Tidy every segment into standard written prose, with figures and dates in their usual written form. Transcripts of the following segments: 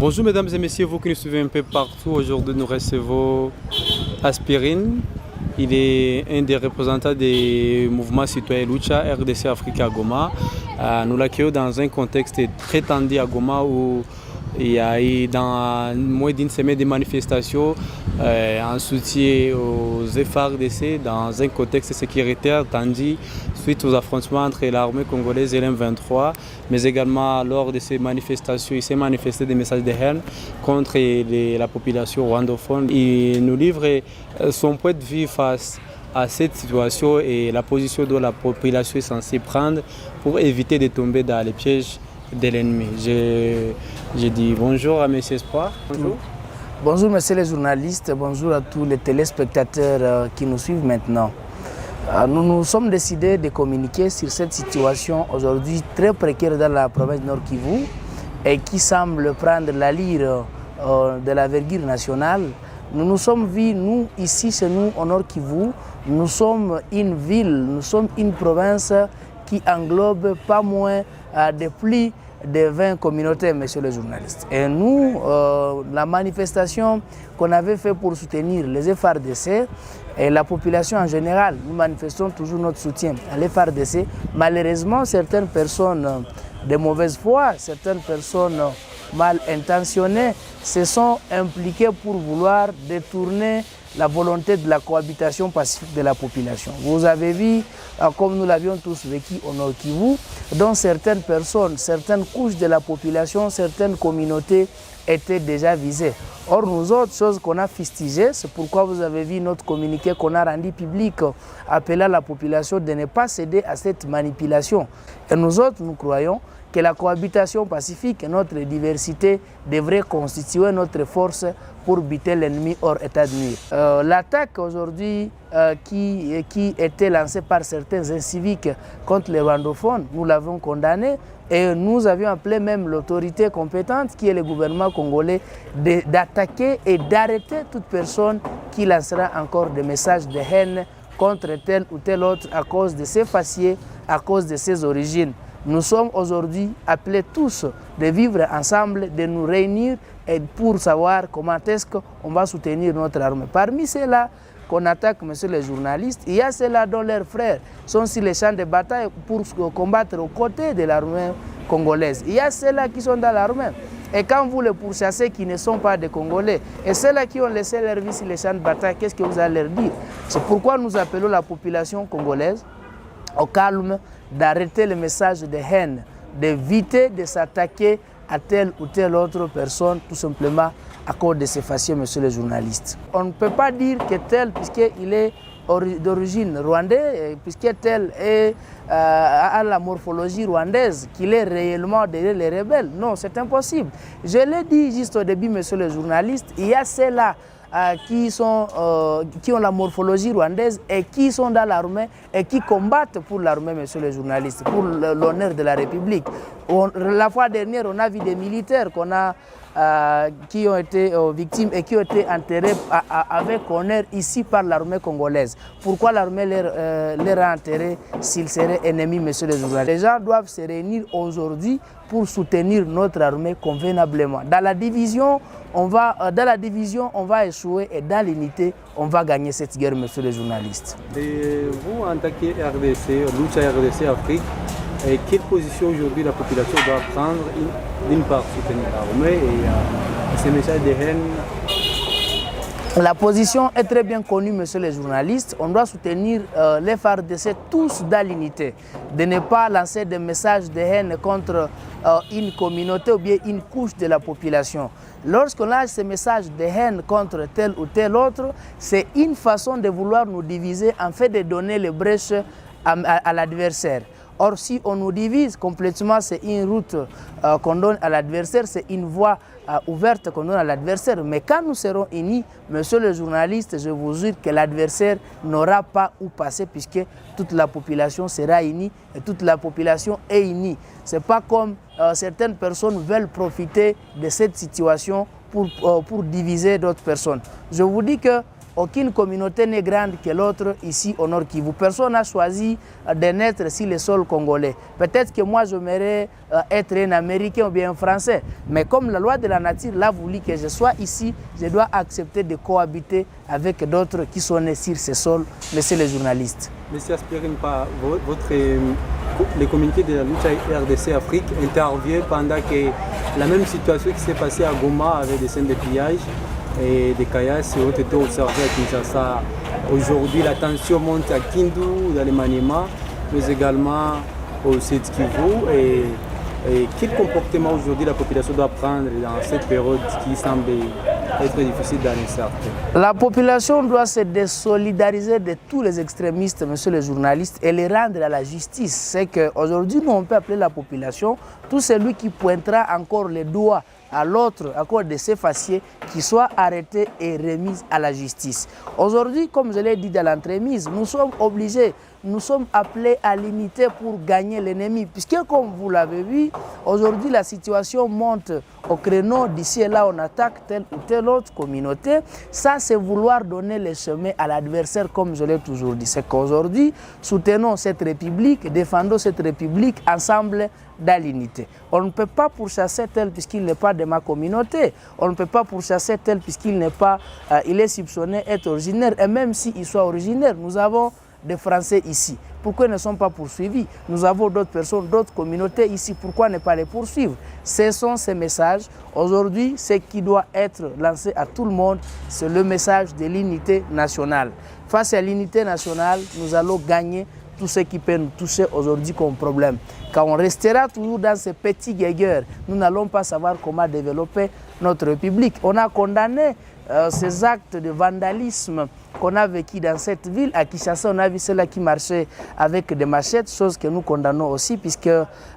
Bonjour mesdames et messieurs, vous qui nous suivez un peu partout. Aujourd'hui nous recevons Aspirine. Il est un des représentants des mouvements citoyens Lucha RDC Africa à Goma. Nous l'accueillons dans un contexte très tendu à Goma où il y a eu dans moins d'une semaine de manifestations en soutien aux FARDC dans un contexte sécuritaire tendu suite aux affrontements entre l'armée congolaise et l'M23, mais également lors de ces manifestations, il s'est manifesté des messages de haine contre la population rwandophone. Il nous livre son point de vue face à cette situation et la position dont la population est censée prendre pour éviter de tomber dans les pièges de l'ennemi. Je dis bonjour à M. Espoir. Bonjour. Bonjour messieurs les journalistes, bonjour à tous les téléspectateurs qui nous suivent maintenant. Nous nous sommes décidés de communiquer sur cette situation aujourd'hui très précaire dans la province Nord Kivu et qui semble prendre l'allure de la vergure nationale. Nous nous sommes vus, nous, ici chez nous au Nord Kivu, nous sommes une ville, nous sommes une province qui englobe pas moins de plus de 20 communautés, messieurs les journalistes. Et nous, la manifestation qu'on avait fait pour soutenir les FARDC et la population en général, nous manifestons toujours notre soutien à l'FARDC. Malheureusement, certaines personnes de mauvaise foi, certaines personnes mal intentionnées se sont impliquées pour vouloir détourner la volonté de la cohabitation pacifique de la population. Vous avez vu, comme nous l'avions tous vécu au Nord Kivu, dont certaines personnes, certaines couches de la population, certaines communautés étaient déjà visées. Or, nous autres, choses qu'on a fustigées, c'est pourquoi vous avez vu notre communiqué qu'on a rendu public, appelant la population de ne pas céder à cette manipulation. Et nous autres, nous croyons que la cohabitation pacifique et notre diversité devraient constituer notre force pour buter l'ennemi hors état de nuire. L'attaque aujourd'hui qui était lancée par certains inciviques contre les rwandophones, nous l'avons condamnée et nous avions appelé même l'autorité compétente, qui est le gouvernement congolais, d'attaquer et d'arrêter toute personne qui lancera encore des messages de haine contre tel ou tel autre à cause de ses faciès, à cause de ses origines. Nous sommes aujourd'hui appelés tous de vivre ensemble, de nous réunir et pour savoir comment est-ce qu'on va soutenir notre armée. Parmi ceux-là qu'on attaque, messieurs les journalistes, il y a ceux-là dont leurs frères sont sur les champs de bataille pour combattre aux côtés de l'armée congolaise. Il y a ceux-là qui sont dans l'armée. Et quand vous les pourchassez qui ne sont pas des Congolais, et ceux-là qui ont laissé leur vie sur les champs de bataille, qu'est-ce que vous allez leur dire? C'est pourquoi nous appelons la population congolaise au calme, d'arrêter le message de haine, d'éviter de s'attaquer à telle ou telle autre personne, tout simplement à cause de ces faciès, messieurs les journalistes. On ne peut pas dire que tel, puisqu'il est d'origine rwandaise, puisque tel a la morphologie rwandaise, qu'il est réellement derrière les rebelles. Non, c'est impossible. Je l'ai dit juste au début, messieurs les journalistes, il y a ceux-là qui ont la morphologie rwandaise et qui sont dans l'armée et qui combattent pour l'armée, messieurs les journalistes, pour l'honneur de la République. La fois dernière, on a vu des militaires qui ont été victimes et qui ont été enterrés avec honneur ici par l'armée congolaise. Pourquoi l'armée les a enterrés s'ils seraient ennemis, messieurs les journalistes? Les gens doivent se réunir aujourd'hui pour soutenir notre armée convenablement. Dans la division, on va échouer et dans l'unité, on va gagner cette guerre, messieurs les journalistes. Et vous, en tant que RDC, Lucha RDC Afrique, quelle position aujourd'hui la population doit prendre, d'une part soutenir l'armée et ces messages de haine? La position est très bien connue, messieurs les journalistes. On doit soutenir les FARDC tous dans l'unité, de ne pas lancer des messages de haine contre une communauté ou bien une couche de la population. Lorsqu'on lance ces messages de haine contre tel ou tel autre, c'est une façon de vouloir nous diviser en fait de donner les brèches à l'adversaire. Or, si on nous divise complètement, c'est une route qu'on donne à l'adversaire, c'est une voie ouverte qu'on donne à l'adversaire. Mais quand nous serons unis, messieurs les journalistes, je vous jure que l'adversaire n'aura pas où passer puisque toute la population sera unie et toute la population est unie. Ce n'est pas comme certaines personnes veulent profiter de cette situation pour diviser d'autres personnes. Je vous dis que aucune communauté n'est grande que l'autre ici au Nord Kivu. Personne n'a choisi de naître sur le sol congolais. Peut-être que moi j'aimerais être un Américain ou bien un Français. Mais comme la loi de la nature l'a voulu que je sois ici, je dois accepter de cohabiter avec d'autres qui sont nés sur ce sol, monsieur les journalistes. Monsieur Aspirine, les communautés de la lutte RDC Afrique interviennent pendant que la même situation qui s'est passée à Goma avec des scènes de pillage et des caillasses ont été observées à Kinshasa. Aujourd'hui, la tension monte à Kindu, dans les Maniema, mais également au Sud Kivu. Et quel comportement aujourd'hui la population doit prendre dans cette période qui semble être difficile dans les cercles? La population doit se désolidariser de tous les extrémistes, monsieur les journalistes, et les rendre à la justice. C'est qu'aujourd'hui, nous, on peut appeler la population tout celui qui pointera encore les doigts à l'autre, à cause de ces faciès, qui soit arrêté et remis à la justice. Aujourd'hui, comme je l'ai dit dans l'entremise, nous sommes obligés, nous sommes appelés à l'unité pour gagner l'ennemi. Puisque, comme vous l'avez vu, aujourd'hui, la situation monte au créneau. D'ici et là, on attaque telle ou telle autre communauté. Ça, c'est vouloir donner le chemin à l'adversaire, comme je l'ai toujours dit. C'est qu'aujourd'hui, soutenons cette République, défendons cette République ensemble dans l'unité. On ne peut pas pourchasser tel puisqu'il n'est pas de ma communauté. On ne peut pas pourchasser tel puisqu'il n'est pas, il est soupçonné être originaire. Et même s'il soit originaire, nous avons des Français ici. Pourquoi ils ne sont pas poursuivis? Nous avons d'autres personnes, d'autres communautés ici. Pourquoi ne pas les poursuivre? Ce sont ces messages. Aujourd'hui, ce qui doit être lancé à tout le monde, c'est le message de l'unité nationale. Face à l'unité nationale, nous allons gagner tout ce qui peut nous toucher aujourd'hui comme problème. Quand on restera toujours dans ces petits guégueurs, nous n'allons pas savoir comment développer notre République. On a condamné ces actes de vandalisme qu'on a vécu dans cette ville. À Kinshasa, on a vu ceux-là qui marchaient avec des machettes, chose que nous condamnons aussi, puisque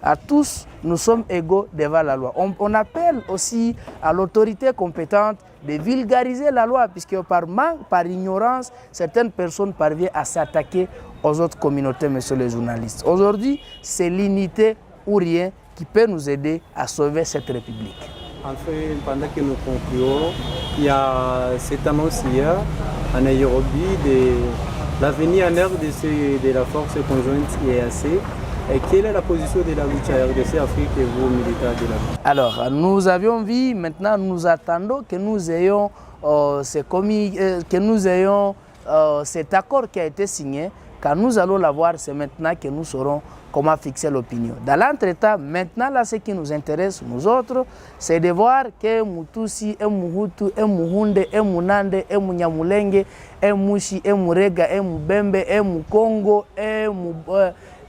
à tous, nous sommes égaux devant la loi. On appelle aussi à l'autorité compétente de vulgariser la loi, puisque par manque, par ignorance, certaines personnes parviennent à s'attaquer aux autres communautés, messieurs les journalistes. Aujourd'hui, c'est l'unité ou rien qui peut nous aider à sauver cette République. Enfin, pendant que nous concluons, il y a cette annonce hier à Nairobi de l'avenir en RDC de la force conjointe EAC. Et quelle est la position de la lutte à RDC Afrique et vous, militaires de la lutte? Alors, nous avions vu, maintenant nous attendons que nous ayons, cet accord qui a été signé. Quand nous allons l'avoir, c'est maintenant que nous saurons comment fixer l'opinion. Dans l'entretemps, maintenant, là, ce qui nous intéresse, nous autres, c'est de voir que Mutusi, Muhutu, Muhunde, Munande, Munyamulenge, Mushi, Murega, Mubembe, Mukongo,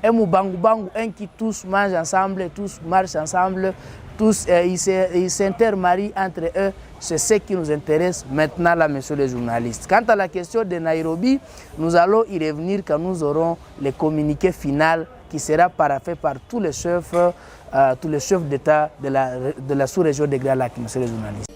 Mubangu Bangu, qui tous mangent ensemble, tous marchent ensemble, tous ils s'intermarient entre eux. C'est ce qui nous intéresse maintenant, là, messieurs les journalistes. Quant à la question de Nairobi, nous allons y revenir quand nous aurons le communiqué final qui sera paraphé par tous les chefs d'État de la sous-région des Grands Lacs, messieurs les journalistes.